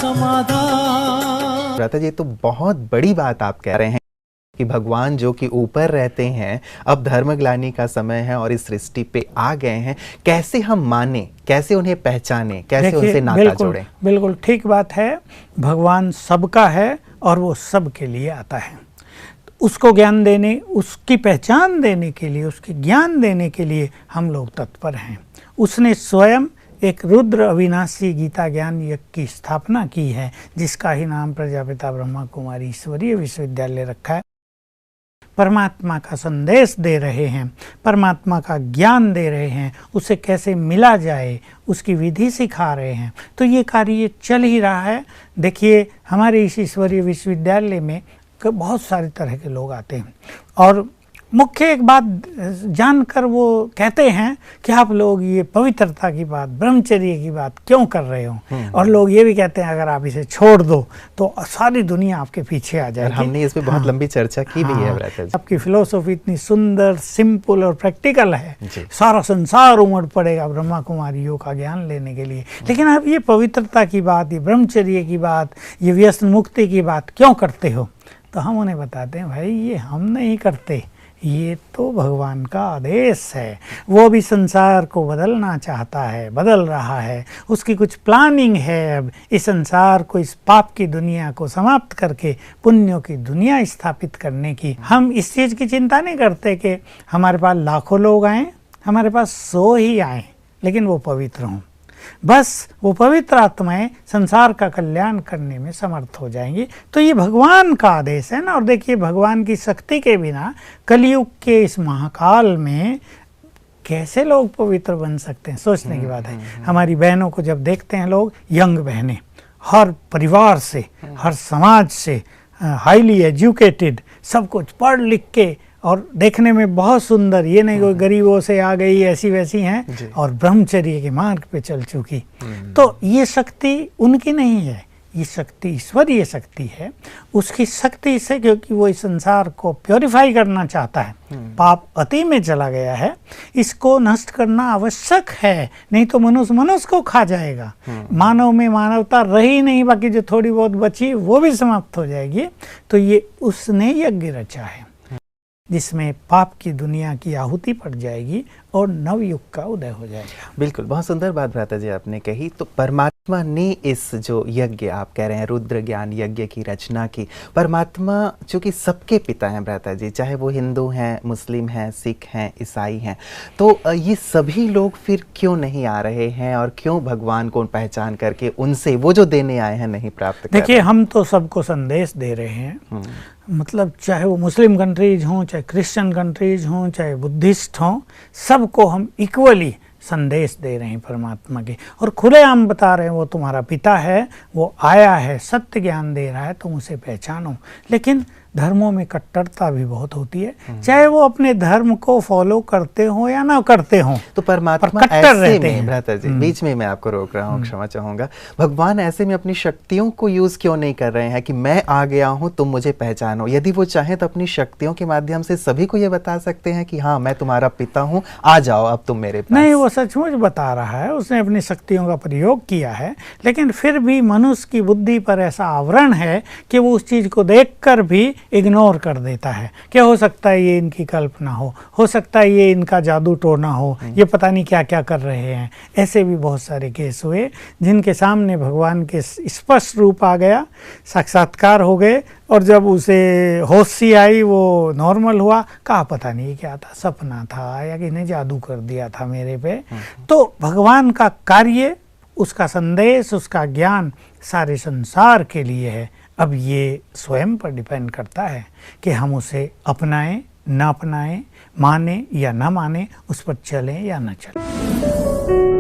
समाधान। भ्राता जी, तो बहुत बड़ी बात आप कह रहे हैं कि भगवान जो कि ऊपर रहते हैं, अब धर्मग्लानि का समय है और इस सृष्टि पे आ गए हैं। कैसे हम माने, कैसे उन्हें पहचाने, कैसे उनसे नाता जोड़ें? बिल्कुल ठीक बात है। भगवान सबका है और वो सबके लिए आता है। उसको ज्ञान देने, उसकी पहचान देने के लिए, उसके ज्ञान देने के लिए हम लोग तत्पर हैं। उसने स्वयं एक रुद्र अविनाशी गीता ज्ञान यज्ञ की स्थापना की है, जिसका ही नाम प्रजापिता ब्रह्मा कुमारी ईश्वरीय विश्वविद्यालय रखा है। परमात्मा का संदेश दे रहे हैं, परमात्मा का ज्ञान दे रहे हैं, उसे कैसे मिला जाए उसकी विधि सिखा रहे हैं। तो ये कार्य चल ही रहा है। देखिए, हमारे इस ईश्वरीय विश्वविद्यालय में बहुत सारे तरह के लोग आते हैं और मुख्य एक बात जानकर वो कहते हैं कि आप लोग ये पवित्रता की बात, ब्रह्मचर्य की बात क्यों कर रहे हो। और लोग ये भी कहते हैं अगर आप इसे छोड़ दो तो सारी दुनिया आपके पीछे आ जाएगी। हमने इस पे बहुत लंबी चर्चा की भी है भ्राता जी। आपकी फिलोसॉफी इतनी सुंदर, सिंपल और प्रैक्टिकल है, सारा संसार उमड़ पड़ेगा ब्रह्मा कुमारियों का ज्ञान लेने के लिए। लेकिन आप ये पवित्रता की बात, ये ब्रह्मचर्य की बात, ये व्यसन मुक्ति की बात क्यों करते हो? तो हम उन्हें बताते हैं, भाई ये हम नहीं करते, ये तो भगवान का आदेश है। वो भी संसार को बदलना चाहता है, बदल रहा है। उसकी कुछ प्लानिंग है अब इस संसार को, इस पाप की दुनिया को समाप्त करके पुण्यों की दुनिया स्थापित करने की। हम इस चीज़ की चिंता नहीं करते कि हमारे पास लाखों लोग आएँ, हमारे पास 100 ही आएँ, लेकिन वो पवित्र हों। बस वो पवित्र आत्माएं संसार का कल्याण करने में समर्थ हो जाएंगी। तो ये भगवान का आदेश है ना। और देखिए, भगवान की शक्ति के बिना कलयुग के इस महाकाल में कैसे लोग पवित्र बन सकते हैं, सोचने की बात है। हमारी बहनों को जब देखते हैं लोग, यंग बहनें, हर परिवार से, हर समाज से, हाईली एजुकेटेड, सब कुछ पढ़ लिख के और देखने में बहुत सुंदर, ये नहीं कोई गरीबों से आ गई ऐसी वैसी हैं, और ब्रह्मचर्य के मार्ग पे चल चुकी। तो ये शक्ति उनकी नहीं है, ये शक्ति ईश्वरीय शक्ति है। उसकी शक्ति से, क्योंकि वो इस संसार को प्योरीफाई करना चाहता है, पाप अति में चला गया है, इसको नष्ट करना आवश्यक है, नहीं तो मनुष्य को खा जाएगा। मानव में मानवता रही नहीं, बाकी जो थोड़ी बहुत बची वो भी समाप्त हो जाएगी। तो ये उसने यज्ञ रचा है जिसमें पाप की दुनिया की आहुति पड़ जाएगी और नवयुग का उदय हो जाएगा। बिल्कुल, बहुत सुंदर बात भ्राता जी आपने कही। तो परमात्मा ने इस जो यज्ञ आप कह रहे हैं, रुद्र ज्ञान यज्ञ की रचना की। परमात्मा चूंकि सबके पिता हैं भ्राता जी, चाहे वो हिंदू हैं, मुस्लिम हैं, सिख हैं, ईसाई हैं, तो ये सभी लोग फिर क्यों नहीं आ रहे हैं और क्यों भगवान को पहचान करके उनसे वो जो देने आए हैं नहीं प्राप्त कर रहे? देखिए, हम तो सबको संदेश दे रहे हैं। मतलब चाहे वो मुस्लिम कंट्रीज हों, चाहे क्रिश्चियन कंट्रीज हों, चाहे बुद्धिस्ट हों, सबको हम इक्वली संदेश दे रहे हैं परमात्मा के, और खुलेआम बता रहे हैं वो तुम्हारा पिता है, वो आया है, सत्य ज्ञान दे रहा है, तुम उसे पहचानो। लेकिन धर्मों में कट्टरता भी बहुत होती है, चाहे वो अपने धर्म को फॉलो करते हो या ना करते हो। तो परमात्मा कट्टर ऐसे रहते में, भ्राता जी बीच में मैं आपको रोक रहा हूँ, क्षमा चाहूंगा, भगवान ऐसे में अपनी शक्तियों को यूज क्यों नहीं कर रहे हैं कि मैं आ गया हूँ, तुम मुझे पहचानो? यदि वो चाहे तो अपनी शक्तियों के माध्यम से सभी को ये बता सकते हैं कि हाँ, मैं तुम्हारा पिता हूँ, आ जाओ अब तुम मेरे पास। नहीं, वो सचमुच बता रहा है, उसने अपनी शक्तियों का प्रयोग किया है, लेकिन फिर भी मनुष्य की बुद्धि पर ऐसा आवरण है कि वो उस चीज को देखकर भी इग्नोर कर देता है कि हो सकता है ये इनकी कल्पना हो सकता है ये इनका जादू टोना हो, ये पता नहीं क्या क्या कर रहे हैं। ऐसे भी बहुत सारे केस हुए जिनके सामने भगवान के स्पष्ट रूप आ गया, साक्षात्कार हो गए, और जब उसे होश सी आई, वो नॉर्मल हुआ, कहा पता नहीं क्या था, सपना था या किसी जादू कर दिया था मेरे पे। तो भगवान का कार्य, उसका संदेश, उसका ज्ञान सारे संसार के लिए है। अब ये स्वयं पर डिपेंड करता है कि हम उसे अपनाएं, ना अपनाएं, माने या ना माने, उस पर चलें या ना चलें।